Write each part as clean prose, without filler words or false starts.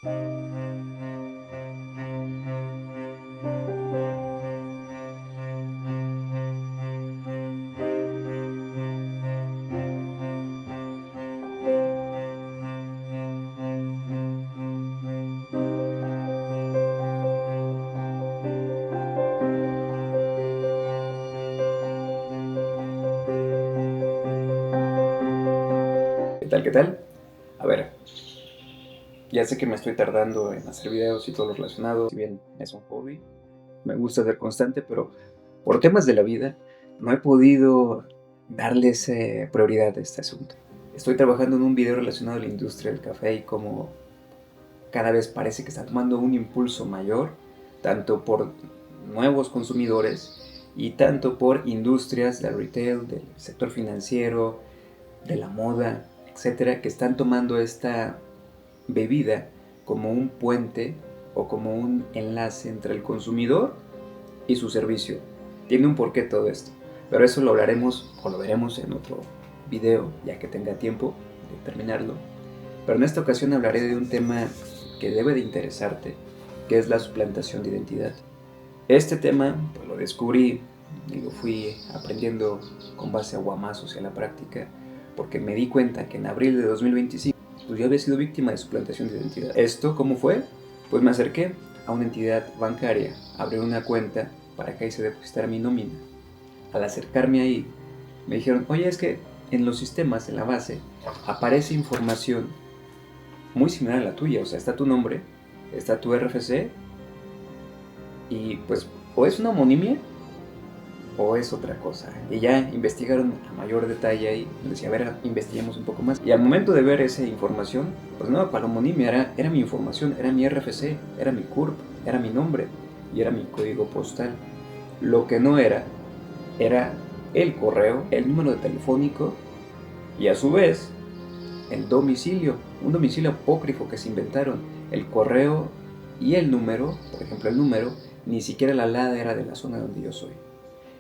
¿Qué tal? ¿Qué tal? A ver, ya sé que me estoy tardando en hacer videos y todo lo relacionado. Si bien es un hobby, me gusta ser constante, pero por temas de la vida no he podido darles prioridad a este asunto. Estoy trabajando en un video relacionado a la industria del café y cómo cada vez parece que está tomando un impulso mayor, tanto por nuevos consumidores y tanto por industrias del retail, del sector financiero, de la moda, etcétera, que están tomando esta bebida como un puente o como un enlace entre el consumidor y su servicio. Tiene un porqué todo esto, pero eso lo hablaremos o lo veremos en otro video, ya que tenga tiempo de terminarlo. Pero en esta ocasión hablaré de un tema que debe de interesarte, que es la suplantación de identidad. Este tema pues, lo descubrí y lo fui aprendiendo con base a guamazos y a la práctica, porque me di cuenta que en abril de 2025 pues, yo había sido víctima de suplantación de identidad. ¿Esto cómo fue? Pues me acerqué a una entidad bancaria, abrí una cuenta para que ahí se depositara mi nómina. Al acercarme ahí, me dijeron, oye, es que en los sistemas, en la base, aparece información muy similar a la tuya, o sea, está tu nombre, está tu RFC, y pues o es una homonimia o es otra cosa. Y ya investigaron a mayor detalle y les decía, a ver, investiguemos un poco más. Y al momento de ver esa información, pues no, para la homonimia era mi información, era mi RFC, era mi CURP, era mi nombre y era mi código postal. Lo que no era el correo, el número de telefónico y a su vez el domicilio, un domicilio apócrifo que se inventaron. El correo y el número, por ejemplo el número, ni siquiera la LADA era de la zona donde yo soy.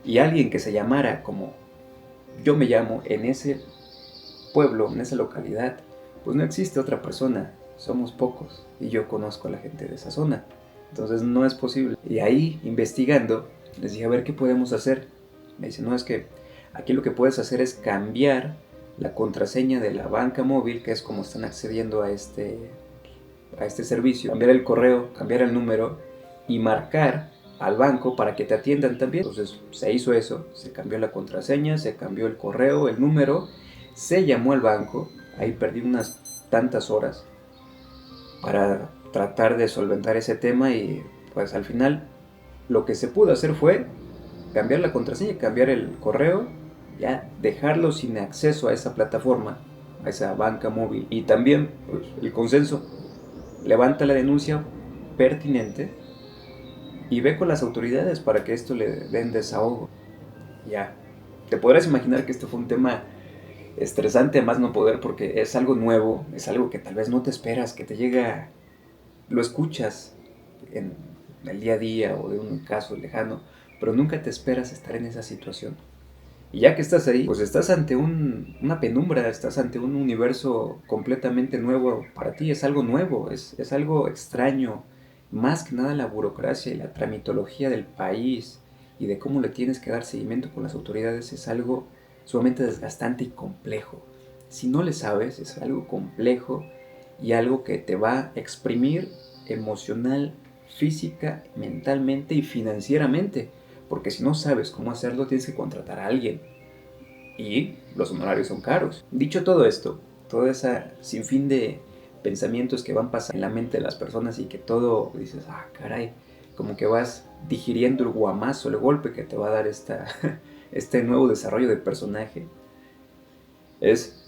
Y alguien que se llamara como yo me llamo en ese pueblo, en esa localidad, pues no existe otra persona, somos pocos y yo conozco a la gente de esa zona. Entonces no es posible. Y ahí investigando, les dije, a ver qué podemos hacer. Me dice, no, es que aquí lo que puedes hacer es cambiar la contraseña de la banca móvil, que es como están accediendo a este servicio, cambiar el correo, cambiar el número y marcar al banco para que te atiendan también. Entonces se hizo eso, se cambió la contraseña, se cambió el correo, el número, se llamó al banco, ahí perdí unas tantas horas para tratar de solventar ese tema y pues al final lo que se pudo hacer fue cambiar la contraseña, cambiar el correo, ya dejarlo sin acceso a esa plataforma, a esa banca móvil y también pues, el consenso. Levanta la denuncia pertinente y ve con las autoridades para que esto le den desahogo. Ya, te podrás imaginar que esto fue un tema estresante más no poder porque es algo nuevo, es algo que tal vez no te esperas, que te llega, lo escuchas en el día a día o de un caso lejano, pero nunca te esperas estar en esa situación. Y ya que estás ahí, pues estás ante una penumbra, estás ante un universo completamente nuevo para ti, es algo nuevo, es algo extraño. Más que nada la burocracia y la tramitología del país y de cómo le tienes que dar seguimiento con las autoridades es algo sumamente desgastante y complejo. Si no le sabes, es algo complejo y algo que te va a exprimir emocional, física, mentalmente y financieramente. Porque si no sabes cómo hacerlo, tienes que contratar a alguien. Y los honorarios son caros. Dicho todo esto, toda esa sinfín de pensamientos que van pasando en la mente de las personas y que todo dices, ah, caray, como que vas digiriendo el guamazo, el golpe que te va a dar este nuevo desarrollo de personaje, es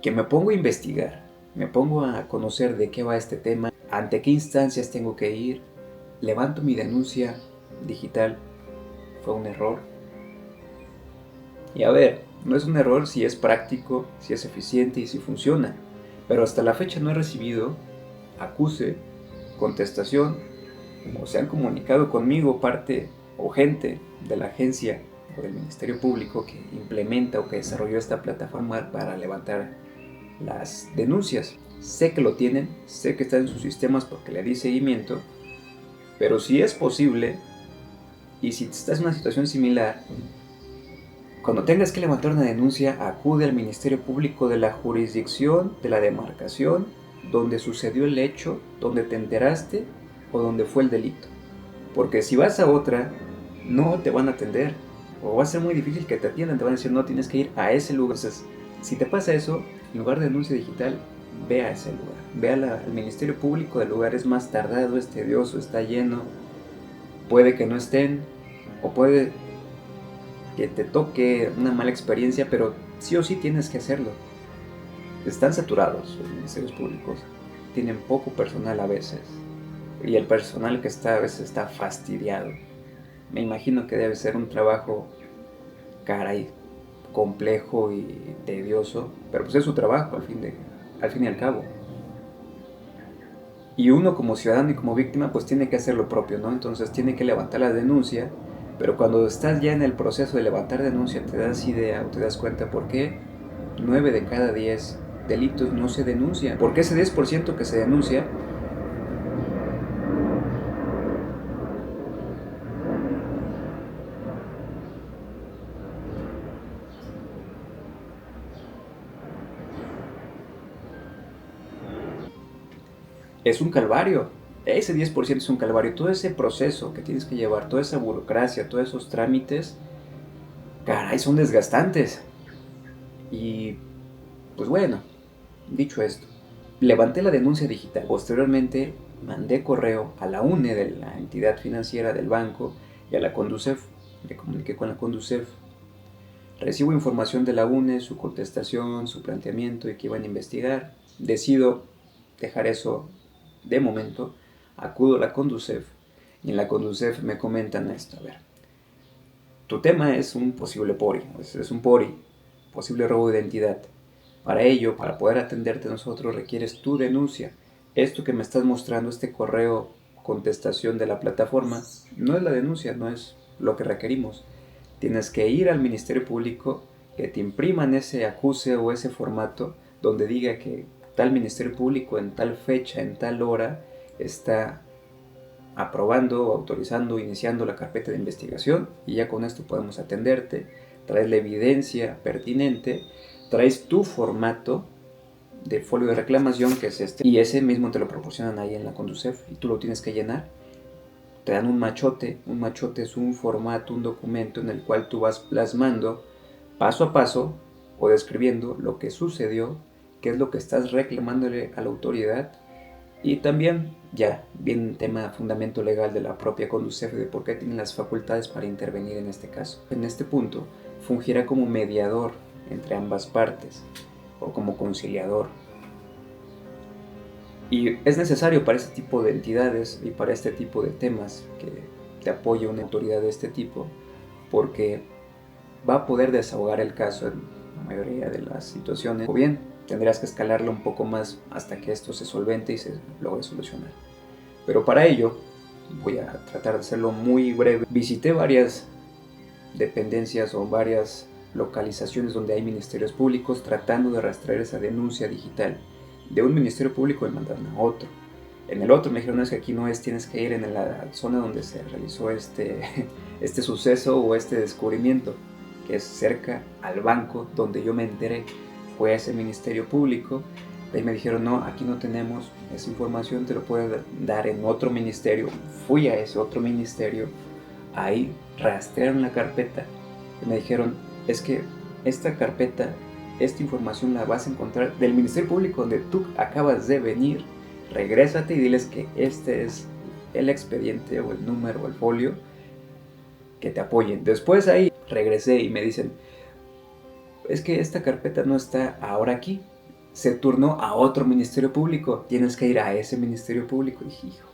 que me pongo a investigar, me pongo a conocer de qué va este tema, ante qué instancias tengo que ir, levanto mi denuncia digital, fue un error. Y a ver, no es un error si es práctico, si es eficiente y si funciona, pero hasta la fecha no he recibido acuse, contestación, o se han comunicado conmigo parte o gente de la agencia o del Ministerio Público que implementa o que desarrolló esta plataforma para levantar las denuncias. Sé que lo tienen, sé que están en sus sistemas porque le di seguimiento, pero si es posible, y si estás en una situación similar, cuando tengas que levantar una denuncia, acude al Ministerio Público de la jurisdicción de la demarcación donde sucedió el hecho, donde te enteraste o donde fue el delito. Porque si vas a otra, no te van a atender. O va a ser muy difícil que te atiendan, te van a decir, no, tienes que ir a ese lugar. Entonces, si te pasa eso, en lugar de denuncia digital, ve a ese lugar. Ve al Ministerio Público del lugar, es más tardado, es tedioso, está lleno. Puede que no estén, o puede que te toque una mala experiencia, pero sí o sí tienes que hacerlo. Están saturados los ministerios públicos, tienen poco personal a veces, y el personal que está a veces está fastidiado. Me imagino que debe ser un trabajo, caray, complejo y tedioso, pero pues es su trabajo al fin y al cabo. Y uno como ciudadano y como víctima pues tiene que hacer lo propio, ¿no? Entonces tiene que levantar la denuncia, pero cuando estás ya en el proceso de levantar denuncia te das idea o te das cuenta por qué 9 de cada 10 delitos no se denuncian. Porque ese 10% que se denuncia es un calvario. Ese 10% es un calvario. Todo ese proceso que tienes que llevar, toda esa burocracia, todos esos trámites, caray, son desgastantes. Y pues bueno, dicho esto, levanté la denuncia digital. Posteriormente mandé correo a la UNE de la entidad financiera del banco y a la Conducef. Me comuniqué con la Conducef. Recibo información de la UNE, su contestación, su planteamiento y que iban a investigar. Decido dejar eso de momento. Acudo a la Conducef y en la Conducef me comentan esto. A ver, tu tema es un posible PORI, es un PORI, posible robo de identidad. Para ello, para poder atenderte nosotros, requieres tu denuncia. Esto que me estás mostrando, este correo contestación de la plataforma, no es la denuncia, no es lo que requerimos. Tienes que ir al Ministerio Público, que te impriman ese acuse o ese formato donde diga que tal Ministerio Público en tal fecha, en tal hora, está aprobando, autorizando, iniciando la carpeta de investigación y ya con esto podemos atenderte. Traes la evidencia pertinente, traes tu formato de folio de reclamación, que es este, y ese mismo te lo proporcionan ahí en la Conducef y tú lo tienes que llenar. Te dan un machote es un formato, un documento en el cual tú vas plasmando paso a paso o describiendo lo que sucedió, qué es lo que estás reclamándole a la autoridad y también ya viene un tema fundamento legal de la propia Conducef de por qué tienen las facultades para intervenir en este caso. En este punto fungirá como mediador entre ambas partes o como conciliador. Y es necesario para este tipo de entidades y para este tipo de temas que te apoye una autoridad de este tipo, porque va a poder desahogar el caso en la mayoría de las situaciones, o bien tendrás que escalarlo un poco más hasta que esto se solvente y se logre solucionar. Pero para ello, voy a tratar de hacerlo muy breve. Visité varias dependencias o varias localizaciones donde hay ministerios públicos tratando de rastrear esa denuncia digital. De un ministerio público me mandaron a otro. En el otro me dijeron, no, es que aquí no es, tienes que ir en la zona donde se realizó este suceso o este descubrimiento, que es cerca al banco donde yo me enteré. Fue a ese ministerio público. De ahí me dijeron, no, aquí no tenemos esa información, te lo puedo dar en otro ministerio. Fui a ese otro ministerio, ahí rastrearon la carpeta y me dijeron, es que esta carpeta, esta información la vas a encontrar del Ministerio Público donde tú acabas de venir. Regrésate y diles que este es el expediente o el número o el folio que te apoyen. Después ahí regresé y me dicen, es que esta carpeta no está ahora aquí, se turnó a otro ministerio público, tienes que ir a ese ministerio público. Y dije, hijo,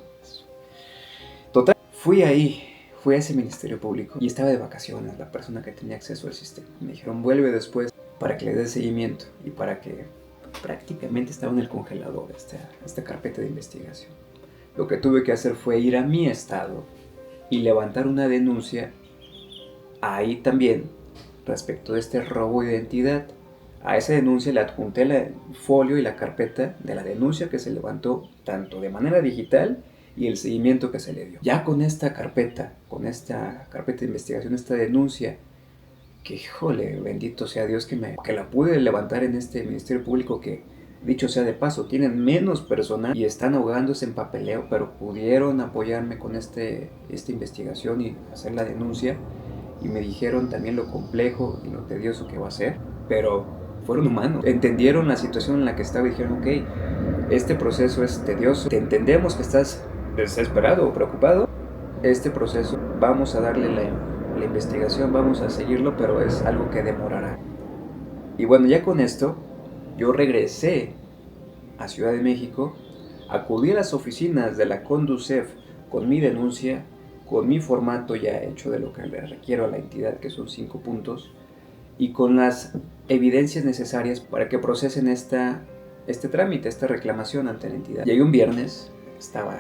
total, fui a ese ministerio público y estaba de vacaciones la persona que tenía acceso al sistema. Me dijeron, vuelve después para que le dé seguimiento y para que prácticamente estaba en el congelador esta carpeta de investigación. Lo que tuve que hacer fue ir a mi estado y levantar una denuncia ahí también respecto de este robo de identidad A esa denuncia le adjunté el folio y la carpeta de la denuncia que se levantó tanto de manera digital y el seguimiento que se le dio. Ya con esta carpeta de investigación, esta denuncia, que híjole, bendito sea Dios que la pude levantar en este Ministerio Público que, dicho sea de paso, tienen menos personal y están ahogándose en papeleo, pero pudieron apoyarme con esta investigación y hacer la denuncia, y me dijeron también lo complejo y lo tedioso que va a ser, pero fueron humanos, entendieron la situación en la que estaba y dijeron, ok, este proceso es tedioso, te entendemos que estás desesperado o preocupado, este proceso vamos a darle la investigación, vamos a seguirlo, pero es algo que demorará. Y bueno, ya con esto, yo regresé a Ciudad de México, acudí a las oficinas de la Conducef con mi denuncia, con mi formato ya hecho de lo que le requiero a la entidad, que son 5 puntos, y con las evidencias necesarias para que procesen este trámite, esta reclamación ante la entidad. Llegué un viernes, estaba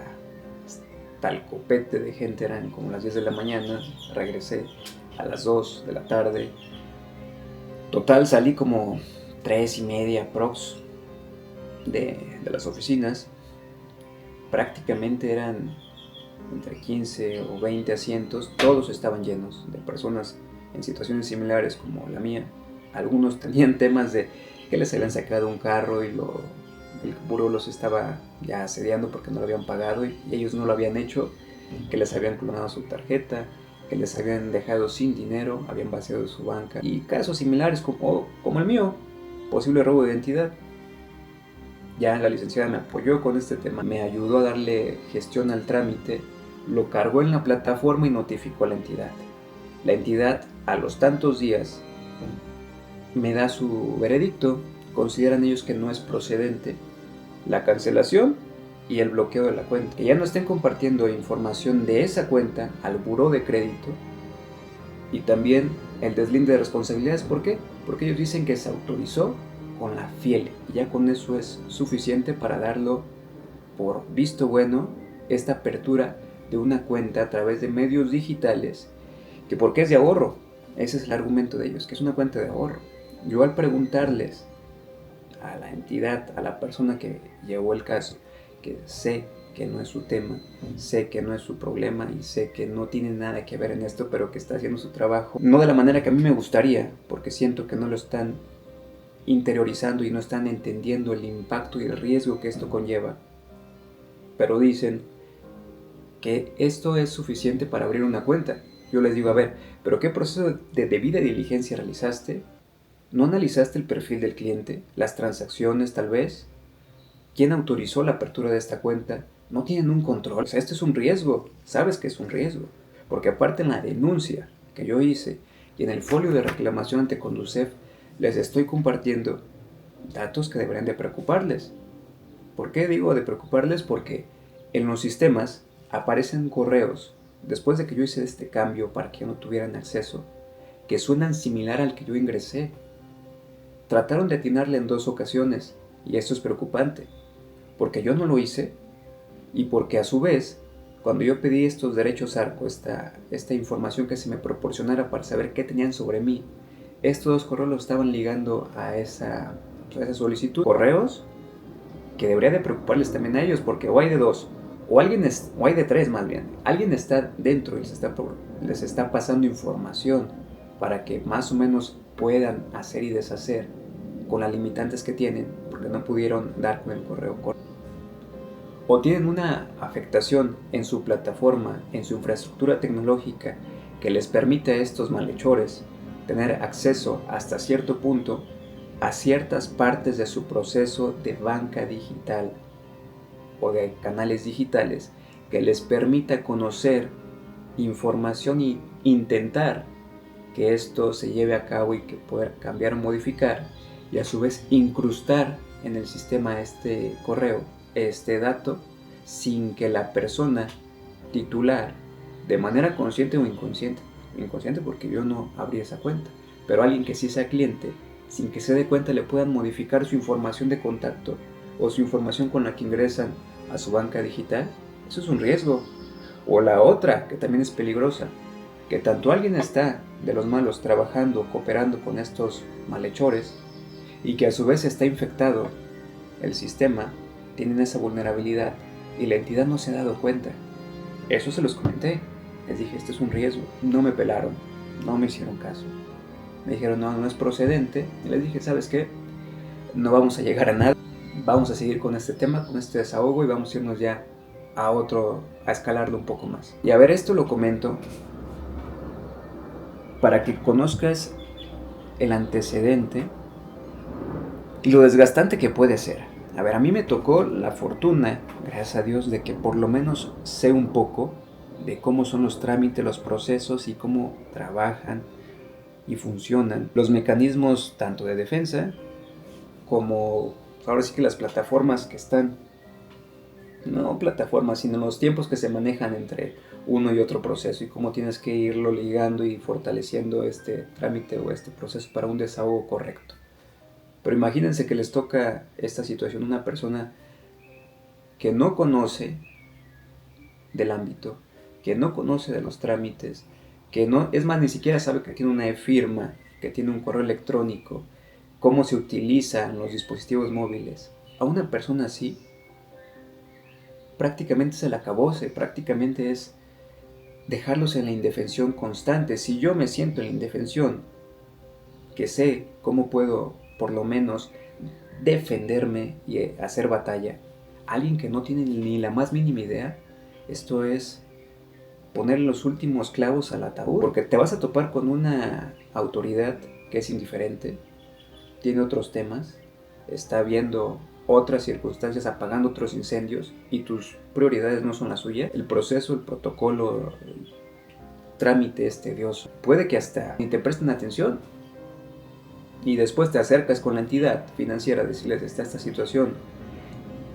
tal copete de gente, eran como las 10 de la mañana, regresé a las 2 de la tarde. Total, salí como 3:30 prox de las oficinas. Prácticamente eran entre 15 o 20 asientos, todos estaban llenos de personas en situaciones similares como la mía. Algunos tenían temas de que les habían sacado un carro y el buró los estaba ya asediando porque no lo habían pagado y ellos no lo habían hecho, que les habían clonado su tarjeta, que les habían dejado sin dinero, habían vaciado su banca, y casos similares como el mío, posible robo de identidad. Ya la licenciada me apoyó con este tema, me ayudó a darle gestión al trámite, lo cargó en la plataforma y notificó a la entidad. La entidad, a los tantos días, me da su veredicto. Consideran ellos que no es procedente la cancelación y el bloqueo de la cuenta. Que ya no estén compartiendo información de esa cuenta al buró de crédito, y también el deslinde de responsabilidades. ¿Por qué? Porque ellos dicen que se autorizó con la FIEL y ya con eso es suficiente para darlo por visto bueno esta apertura de una cuenta a través de medios digitales, que porque es de ahorro. Ese es el argumento de ellos, que es una cuenta de ahorro. Yo, al preguntarles a la entidad, a la persona que llevó el caso, que sé que no es su tema, sé que no es su problema y sé que no tiene nada que ver en esto, pero que está haciendo su trabajo, no de la manera que a mí me gustaría, porque siento que no lo están interiorizando y no están entendiendo el impacto y el riesgo que esto conlleva, pero dicen que esto es suficiente para abrir una cuenta. Yo les digo, a ver, ¿pero qué proceso de debida diligencia realizaste? ¿No analizaste el perfil del cliente? ¿Las transacciones tal vez? ¿Quién autorizó la apertura de esta cuenta? No tienen un control. O sea, esto es un riesgo. Sabes que es un riesgo. Porque aparte, en la denuncia que yo hice y en el folio de reclamación ante Conducef, les estoy compartiendo datos que deberían de preocuparles. ¿Por qué digo de preocuparles? Porque en los sistemas aparecen correos, después de que yo hice este cambio para que no tuvieran acceso, que suenan similar al que yo ingresé. Trataron de atinarle en 2 ocasiones, y esto es preocupante, porque yo no lo hice, y porque a su vez, cuando yo pedí estos derechos ARCO, esta información que se me proporcionara para saber qué tenían sobre mí, estos 2 correos los estaban ligando a esa solicitud. Correos que debería de preocuparles también a ellos, porque o hay de 2, o hay de 3 más bien. Alguien está dentro y les está pasando información para que más o menos puedan hacer y deshacer con las limitantes que tienen, porque no pudieron dar con el correo correcto. O tienen una afectación en su plataforma, en su infraestructura tecnológica, que les permite a estos malhechores tener acceso hasta cierto punto a ciertas partes de su proceso de banca digital o de canales digitales, que les permita conocer información y intentar que esto se lleve a cabo y que pueda cambiar o modificar, y a su vez incrustar en el sistema este correo, este dato, sin que la persona titular, de manera consciente o inconsciente porque yo no abrí esa cuenta, pero alguien que sí sea cliente, sin que se dé cuenta, le puedan modificar su información de contacto o su información con la que ingresan a su banca digital. Eso es un riesgo. O la otra, que también es peligrosa, que tanto alguien está de los malos trabajando, cooperando con estos malhechores, y que a su vez está infectado el sistema, tienen esa vulnerabilidad y la entidad no se ha dado cuenta. Eso se los comenté. Les dije, este es un riesgo. No me pelaron, no me hicieron caso. Me dijeron, no, no es procedente. Y les dije, ¿sabes qué? No vamos a llegar a nada. Vamos a seguir con este tema, con este desahogo y vamos a irnos ya a escalarlo un poco más. Y a ver, esto lo comento para que conozcas el antecedente y lo desgastante que puede ser. A ver, a mí me tocó la fortuna, gracias a Dios, de que por lo menos sé un poco de cómo son los trámites, los procesos y cómo trabajan y funcionan los mecanismos tanto de defensa como ahora sí que las plataformas que están, no plataformas, sino los tiempos que se manejan entre uno y otro proceso y cómo tienes que irlo ligando y fortaleciendo este trámite o este proceso para un desahogo correcto. Pero imagínense que les toca esta situación a una persona que no conoce del ámbito, que no conoce de los trámites, que no, es más, ni siquiera sabe que tiene una e-firma, que tiene un correo electrónico, cómo se utilizan los dispositivos móviles. A una persona así, prácticamente es el acabose, prácticamente es dejarlos en la indefensión constante. Si yo me siento en la indefensión, que sé cómo puedo por lo menos defenderme y hacer batalla, alguien que no tiene ni la más mínima idea, esto es poner los últimos clavos al ataúd, porque te vas a topar con una autoridad que es indiferente, tiene otros temas, está viendo otras circunstancias, apagando otros incendios y tus prioridades no son las suyas. El proceso, el protocolo, el trámite es tedioso. Puede que hasta ni te presten atención y después te acercas con la entidad financiera a decirles está esta situación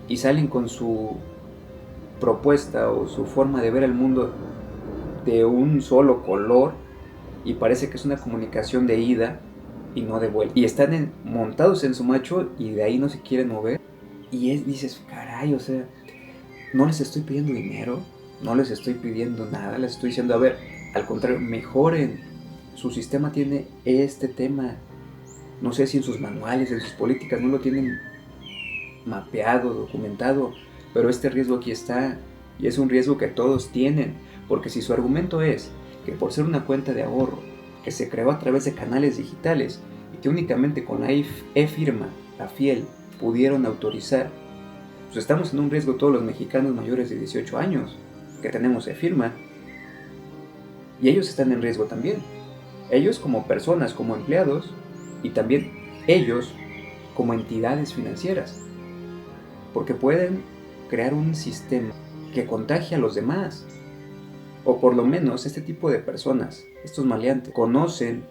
y salen con su propuesta o su forma de ver el mundo de un solo color y parece que es una comunicación de ida y no de vuelta. Y están montados en su macho y de ahí no se quieren mover. Y dices, caray, o sea, no les estoy pidiendo dinero, no les estoy pidiendo nada, les estoy diciendo, a ver, al contrario, mejoren. Su sistema tiene este tema. No sé si en sus manuales, en sus políticas no lo tienen mapeado, documentado, pero este riesgo aquí está y es un riesgo que todos tienen, porque si su argumento es que por ser una cuenta de ahorro que se creó a través de canales digitales y que únicamente con la e-firma, la FIEL, pudieron autorizar, pues estamos en un riesgo todos los mexicanos mayores de 18 años que tenemos e-firma y ellos están en riesgo también, ellos como personas, como empleados y también ellos como entidades financieras, porque pueden crear un sistema que contagie a los demás. O por lo menos este tipo de personas, estos maleantes, conocen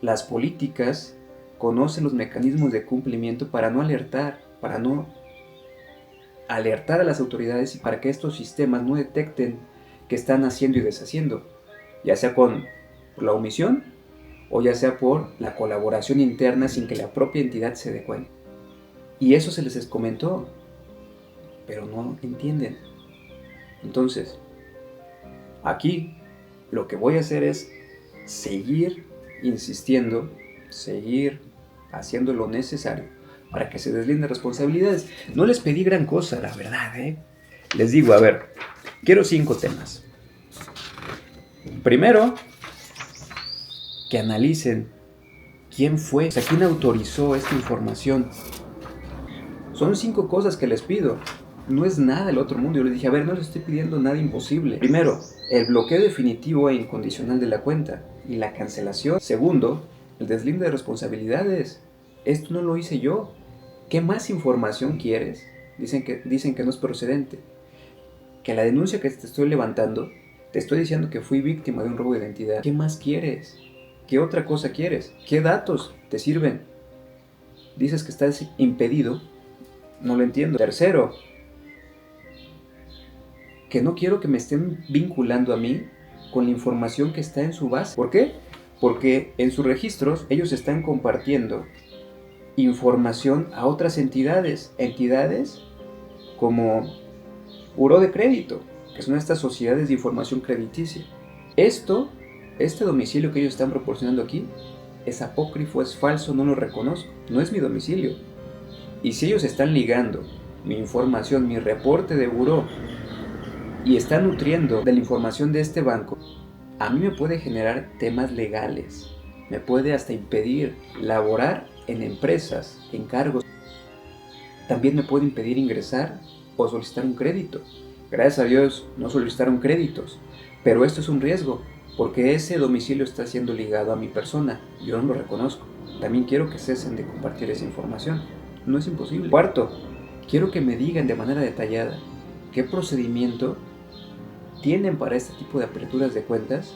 las políticas, conocen los mecanismos de cumplimiento para no alertar a las autoridades y para que estos sistemas no detecten que están haciendo y deshaciendo, ya sea con la omisión o ya sea por la colaboración interna sin que la propia entidad se dé cuenta. Y eso se les comentó, pero no entienden. Entonces, aquí lo que voy a hacer es seguir insistiendo, seguir haciendo lo necesario para que se deslinden responsabilidades. No les pedí gran cosa, la verdad, Les digo, a ver, quiero 5 temas. Primero, que analicen quién fue, o sea, quién autorizó esta información. Son 5 cosas que les pido. No es nada del otro mundo. Yo les dije, a ver, no les estoy pidiendo nada imposible. Primero, el bloqueo definitivo e incondicional de la cuenta y la cancelación. Segundo, el deslinde de responsabilidades. Esto no lo hice yo. ¿Qué más información quieres? Dicen que no es procedente. Que la denuncia que te estoy levantando, te estoy diciendo que fui víctima de un robo de identidad. ¿Qué más quieres? ¿Qué otra cosa quieres? ¿Qué datos te sirven? Dices que estás impedido. No lo entiendo. Tercero, que no quiero que me estén vinculando a mí con la información que está en su base. ¿Por qué? Porque en sus registros ellos están compartiendo información a otras entidades como Buró de Crédito, que son estas sociedades de información crediticia. Este domicilio que ellos están proporcionando aquí, es apócrifo, es falso, no lo reconozco, no es mi domicilio. Y si ellos están ligando mi información, mi reporte de buró, y están nutriendo de la información de este banco, a mí me puede generar temas legales, me puede hasta impedir laborar en empresas, en cargos. También me puede impedir ingresar o solicitar un crédito. Gracias a Dios no solicitaron créditos, pero esto es un riesgo, porque ese domicilio está siendo ligado a mi persona, yo no lo reconozco. También quiero que cesen de compartir esa información, no es imposible. Cuarto, quiero que me digan de manera detallada qué procedimiento tienen para este tipo de aperturas de cuentas,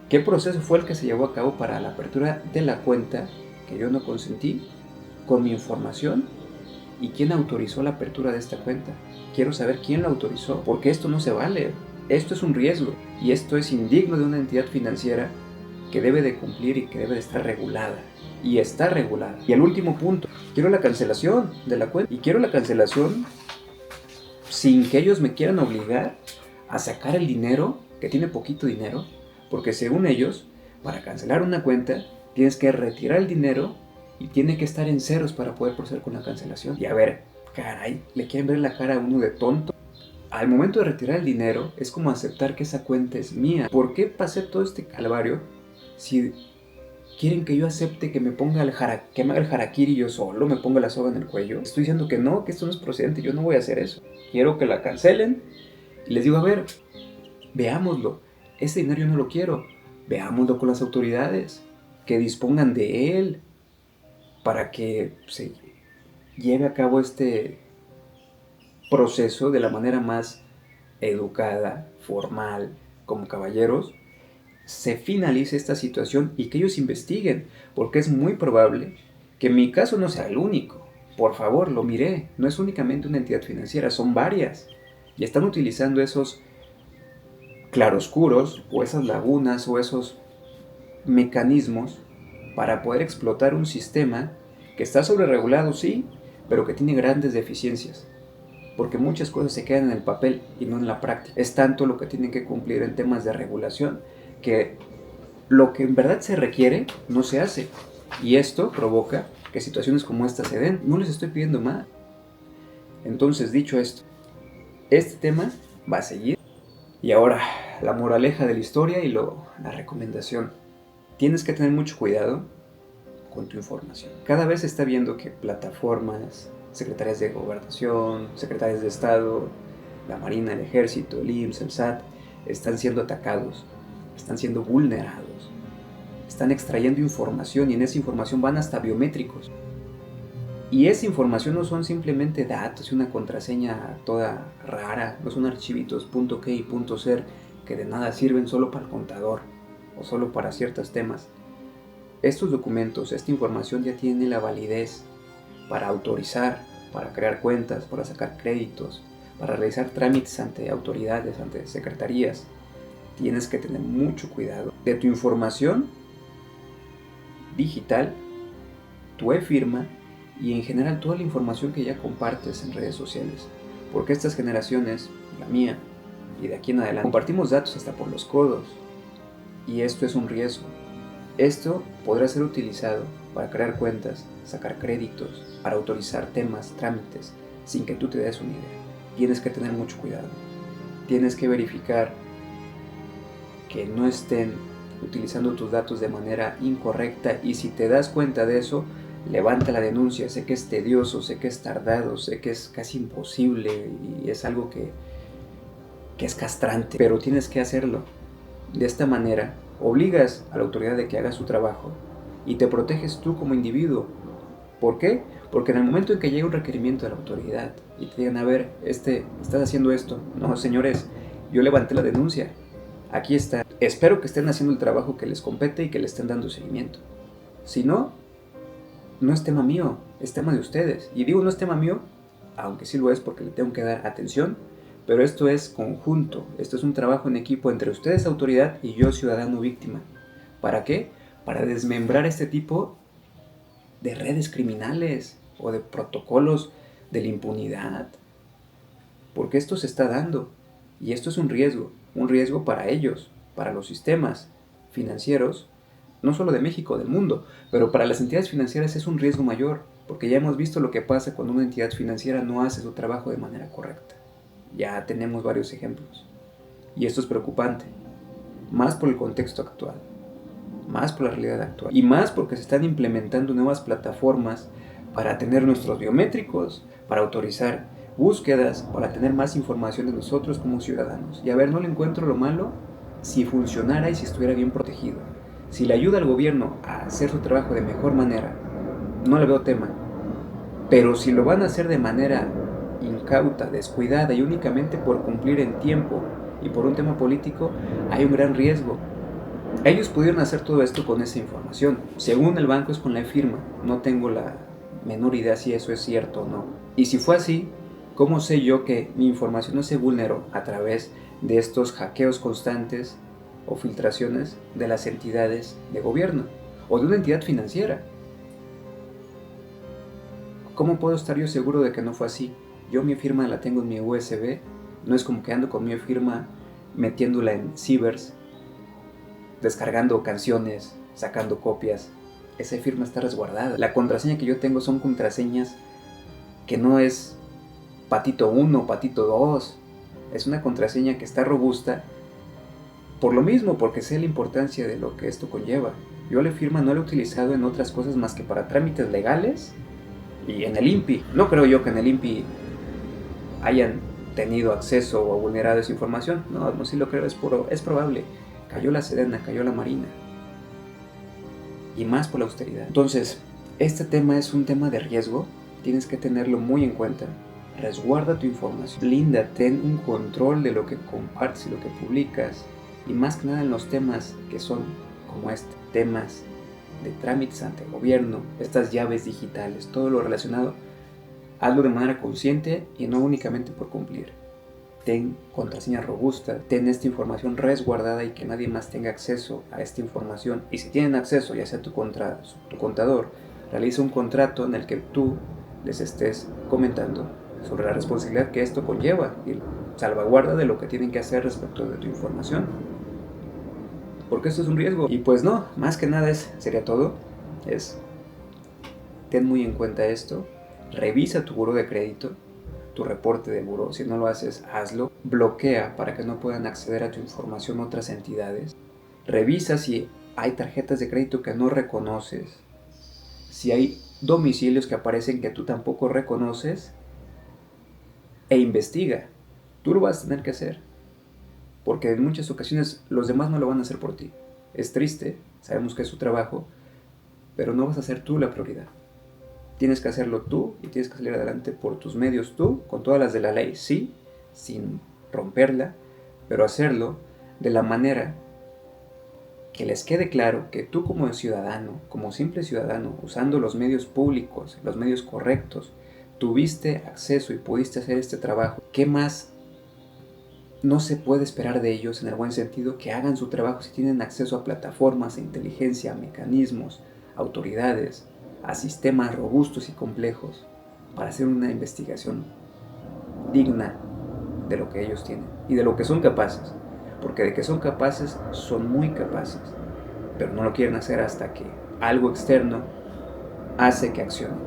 qué proceso fue el que se llevó a cabo para la apertura de la cuenta que yo no consentí con mi información y quién autorizó la apertura de esta cuenta. Quiero saber quién la autorizó, porque esto no se vale. Esto es un riesgo y esto es indigno de una entidad financiera que debe de cumplir y que debe de estar regulada. Y está regulada. Y el último punto, quiero la cancelación de la cuenta. Y quiero la cancelación sin que ellos me quieran obligar a sacar el dinero, que tiene poquito dinero, porque según ellos, para cancelar una cuenta, tienes que retirar el dinero y tiene que estar en ceros para poder proceder con la cancelación. Y a ver, caray, le quieren ver la cara a uno de tonto. Al momento de retirar el dinero, es como aceptar que esa cuenta es mía. ¿Por qué pasé todo este calvario si quieren que yo acepte que me ponga que me haga el harakiri yo solo, me ponga la soga en el cuello? Estoy diciendo que no, que esto no es procedente, yo no voy a hacer eso. Quiero que la cancelen y les digo, a ver, veámoslo. Ese dinero yo no lo quiero. Veámoslo con las autoridades, que dispongan de él para que se lleve a cabo este proceso de la manera más educada, formal, como caballeros, se finalice esta situación y que ellos investiguen, porque es muy probable que mi caso no sea el único. Por favor, lo miré, no es únicamente una entidad financiera, son varias, y están utilizando esos claroscuros o esas lagunas o esos mecanismos para poder explotar un sistema que está sobreregulado, sí, pero que tiene grandes deficiencias, porque muchas cosas se quedan en el papel y no en la práctica. Es tanto lo que tienen que cumplir en temas de regulación que lo que en verdad se requiere no se hace, y esto provoca que situaciones como esta se den. No les estoy pidiendo más. Entonces, dicho esto, este tema va a seguir. Y ahora, la moraleja de la historia y la recomendación. Tienes que tener mucho cuidado con tu información. Cada vez se está viendo que plataformas, secretarías de gobernación, secretarias de Estado, la Marina, el Ejército, el IMSS, el SAT, están siendo atacados, están siendo vulnerados, están extrayendo información y en esa información van hasta biométricos. Y esa información no son simplemente datos y una contraseña toda rara, no son archivitos .key y .ser que de nada sirven solo para el contador o solo para ciertos temas. Estos documentos, esta información ya tiene la validez para autorizar, para crear cuentas, para sacar créditos, para realizar trámites ante autoridades, ante secretarías. Tienes que tener mucho cuidado de tu información digital, tu e-firma y en general toda la información que ya compartes en redes sociales. Porque estas generaciones, la mía y de aquí en adelante, compartimos datos hasta por los codos. Y esto es un riesgo. Esto podrá ser utilizado para crear cuentas, sacar créditos, para autorizar temas, trámites, sin que tú te des una idea. Tienes que tener mucho cuidado. Tienes que verificar que no estén utilizando tus datos de manera incorrecta y si te das cuenta de eso, levanta la denuncia. Sé que es tedioso, sé que es tardado, sé que es casi imposible y es algo que es castrante, pero tienes que hacerlo. De esta manera, obligas a la autoridad de que haga su trabajo y te proteges tú como individuo. ¿Por qué? Porque en el momento en que llega un requerimiento de la autoridad y te digan, a ver, estás haciendo esto. No, señores, yo levanté la denuncia. Aquí está. Espero que estén haciendo el trabajo que les compete y que le estén dando seguimiento. Si no, no es tema mío, es tema de ustedes. Y digo no es tema mío, aunque sí lo es porque le tengo que dar atención, pero esto es conjunto, esto es un trabajo en equipo entre ustedes, autoridad, y yo, ciudadano víctima. ¿Para qué? Para desmembrar este tipo de redes criminales o de protocolos de la impunidad. Porque esto se está dando y esto es un riesgo para ellos, para los sistemas financieros, no solo de México, del mundo, pero para las entidades financieras es un riesgo mayor, porque ya hemos visto lo que pasa cuando una entidad financiera no hace su trabajo de manera correcta. Ya tenemos varios ejemplos. Y esto es preocupante, más por el contexto actual, más por la realidad actual, y más porque se están implementando nuevas plataformas para tener nuestros biométricos, para autorizar búsquedas, para tener más información de nosotros como ciudadanos. Y a ver, no le encuentro lo malo si funcionara y si estuviera bien protegido. Si le ayuda al gobierno a hacer su trabajo de mejor manera, no le veo tema. Pero si lo van a hacer de manera incauta, descuidada y únicamente por cumplir en tiempo y por un tema político, hay un gran riesgo. Ellos pudieron hacer todo esto con esa información. Según el banco es con la firma. No tengo la menor idea si eso es cierto o no. Y si fue así, ¿cómo sé yo que mi información no se vulneró a través de estos hackeos constantes o filtraciones de las entidades de gobierno o de una entidad financiera? ¿Cómo puedo estar yo seguro de que no fue así? Yo mi firma la tengo en mi USB, no es como que ando con mi firma metiéndola en cibers, descargando canciones, sacando copias. Esa firma está resguardada. La contraseña que yo tengo son contraseñas que no es patito 1, patito 2. Es una contraseña que está robusta por lo mismo, porque sé la importancia de lo que esto conlleva. Yo la firma no la he utilizado en otras cosas más que para trámites legales y en el INPI. No creo yo que en el INPI hayan tenido acceso o vulnerado esa información. No sí lo creo, es probable. Cayó la Sedena, cayó la Marina. Y más por la austeridad. Entonces, este tema es un tema de riesgo. Tienes que tenerlo muy en cuenta. Resguarda tu información. Blinda, ten un control de lo que compartes y lo que publicas. Y más que nada en los temas que son como temas de trámites ante el gobierno, estas llaves digitales, todo lo relacionado, hazlo de manera consciente y no únicamente por cumplir. Ten contraseña robusta, ten esta información resguardada y que nadie más tenga acceso a esta información. Y si tienen acceso, ya sea tu contador, realiza un contrato en el que tú les estés comentando sobre la responsabilidad que esto conlleva y salvaguarda de lo que tienen que hacer respecto de tu información. Porque esto es un riesgo. Y pues no, más que nada sería todo. Ten muy en cuenta esto. Revisa tu buró de crédito, tu reporte de buró. Si no lo haces, hazlo. Bloquea para que no puedan acceder a tu información otras entidades. Revisa si hay tarjetas de crédito que no reconoces. Si hay domicilios que aparecen que tú tampoco reconoces. E investiga. Tú lo vas a tener que hacer. Porque en muchas ocasiones los demás no lo van a hacer por ti. Es triste, sabemos que es su trabajo, pero no vas a ser tú la prioridad. Tienes que hacerlo tú y tienes que salir adelante por tus medios tú, con todas las de la ley, sí, sin romperla, pero hacerlo de la manera que les quede claro que tú como ciudadano, como simple ciudadano, usando los medios públicos, los medios correctos, tuviste acceso y pudiste hacer este trabajo. ¿Qué más no se puede esperar de ellos en el buen sentido que hagan su trabajo si tienen acceso a plataformas, a inteligencia, a mecanismos, a autoridades, a sistemas robustos y complejos para hacer una investigación digna de lo que ellos tienen y de lo que son capaces? Porque de que son capaces, son muy capaces, pero no lo quieren hacer hasta que algo externo hace que accionen,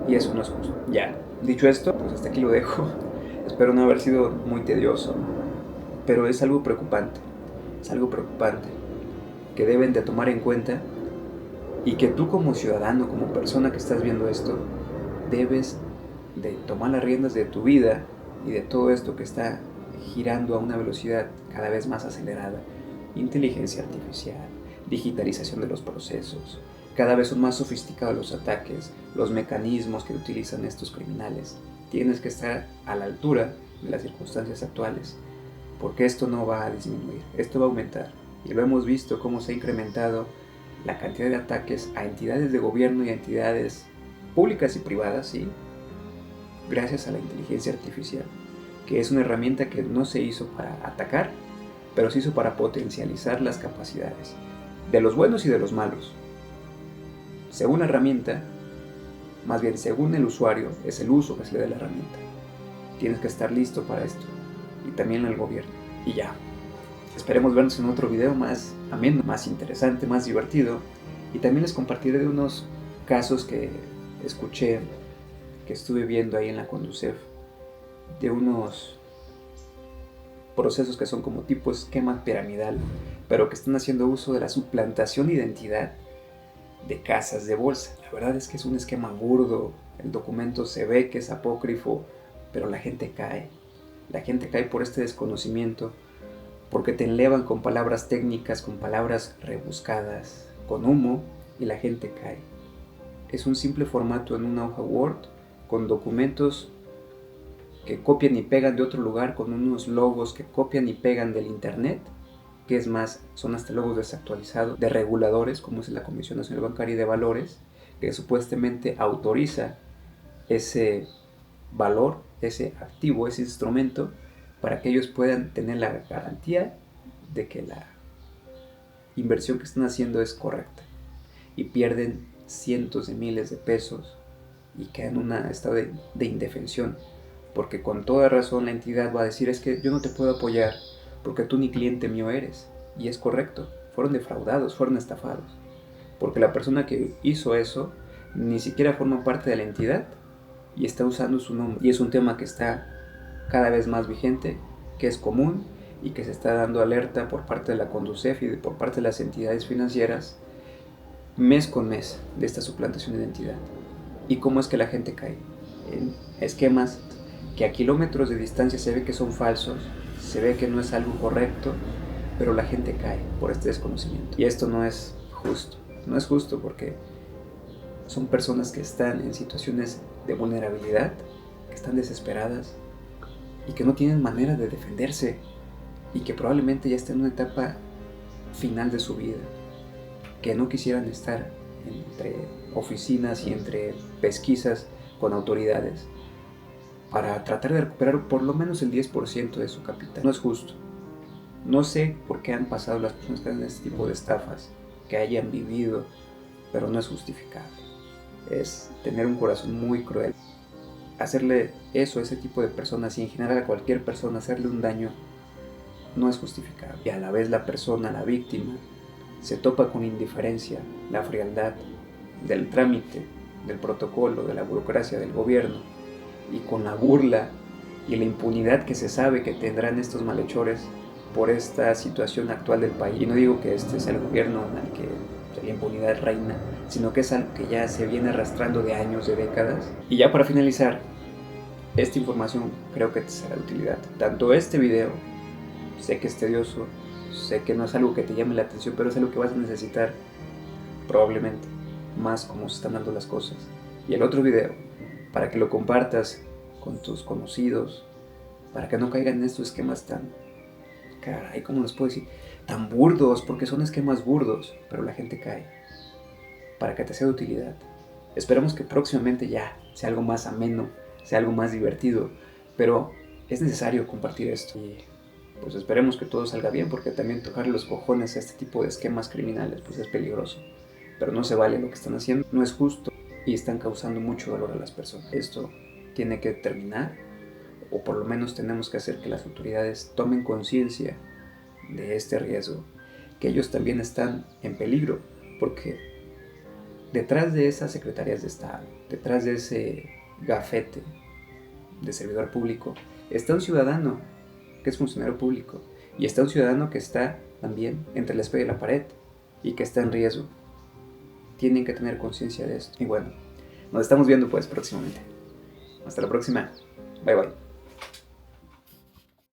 y eso no es justo. Ya, dicho esto, pues hasta aquí lo dejo. Espero no haber sido muy tedioso, pero es algo preocupante que deben de tomar en cuenta y que tú como ciudadano, como persona que estás viendo esto, debes de tomar las riendas de tu vida y de todo esto que está girando a una velocidad cada vez más acelerada. Inteligencia artificial, digitalización de los procesos, cada vez son más sofisticados los ataques, los mecanismos que utilizan estos criminales. Tienes que estar a la altura de las circunstancias actuales, porque esto no va a disminuir, esto va a aumentar. Y lo hemos visto cómo se ha incrementado la cantidad de ataques a entidades de gobierno y a entidades públicas y privadas, ¿sí? Gracias a la inteligencia artificial, que es una herramienta que no se hizo para atacar, pero se hizo para potencializar las capacidades de los buenos y de los malos. Según la herramienta, más bien según el usuario, es el uso que se le da a la herramienta. Tienes que estar listo para esto, y también el gobierno. Y ya, Esperemos vernos en otro video más ameno, más interesante, más divertido. Y también les compartiré de unos casos que escuché, que estuve viendo ahí en la Conducef, de unos procesos que son como tipo esquema piramidal, pero que están haciendo uso de la suplantación de identidad de casas de bolsa. La verdad es que es un esquema burdo, el documento se ve que es apócrifo, pero la gente cae. La gente cae por este desconocimiento, porque te enlevan con palabras técnicas, con palabras rebuscadas, con humo, y la gente cae. Es un simple formato en una hoja Word, con documentos que copian y pegan de otro lugar, con unos logos que copian y pegan del internet, que es más, son hasta logos desactualizados, de reguladores, como es la Comisión Nacional Bancaria y de Valores, que supuestamente autoriza ese valor, ese activo, ese instrumento, para que ellos puedan tener la garantía de que la inversión que están haciendo es correcta. Y pierden cientos de miles de pesos y quedan en un estado de indefensión, porque con toda razón la entidad va a decir: es que yo no te puedo apoyar porque tú ni cliente mío eres. Y es correcto, fueron defraudados, fueron estafados, porque la persona que hizo eso ni siquiera forma parte de la entidad y está usando su nombre. Y es un tema que está cada vez más vigente, que es común y que se está dando alerta por parte de la Conducef y por parte de las entidades financieras mes con mes de esta suplantación de identidad. ¿Y cómo es que la gente cae? En esquemas que a kilómetros de distancia se ve que son falsos, se ve que no es algo correcto, pero la gente cae por este desconocimiento. Y esto no es justo. No es justo porque son personas que están en situaciones de vulnerabilidad, que están desesperadas y que no tienen manera de defenderse y que probablemente ya están en una etapa final de su vida, que no quisieran estar entre oficinas y entre pesquisas con autoridades para tratar de recuperar por lo menos el 10% de su capital. No es justo. No sé por qué han pasado las personas que hacen este tipo de estafas, que hayan vivido, pero no es justificable. Es tener un corazón muy cruel. Hacerle eso a ese tipo de personas y en general a cualquier persona, hacerle un daño, no es justificable. Y a la vez la persona, la víctima, se topa con indiferencia, la frialdad del trámite, del protocolo, de la burocracia del gobierno, y con la burla y la impunidad que se sabe que tendrán estos malhechores por esta situación actual del país. Y no digo que este sea el gobierno en el que la impunidad reina, sino que es algo que ya se viene arrastrando de años, de décadas. Y ya para finalizar, esta información creo que te será de utilidad. Tanto este video, sé que es tedioso, sé que no es algo que te llame la atención, pero es algo que vas a necesitar probablemente, más como se están dando las cosas. Y el otro video, para que lo compartas con tus conocidos, para que no caigan en estos esquemas tan, caray, ¿cómo les puedo decir? Tan burdos, porque son esquemas burdos, pero la gente cae. Para que te sea de utilidad. Esperamos que próximamente ya sea algo más ameno, sea algo más divertido, pero es necesario compartir esto. Y pues esperemos que todo salga bien, porque también tocarle los cojones a este tipo de esquemas criminales pues es peligroso. Pero no se vale lo que están haciendo, no es justo y están causando mucho dolor a las personas. Esto tiene que terminar, o por lo menos tenemos que hacer que las autoridades tomen conciencia de este riesgo, que ellos también están en peligro, porque detrás de esas secretarías de Estado, detrás de ese gafete de servidor público, está un ciudadano que es funcionario público, y está un ciudadano que está también entre la espada y la pared y que está en riesgo. Tienen que tener conciencia de esto. Y bueno, nos estamos viendo pues próximamente. Hasta la próxima. Bye bye.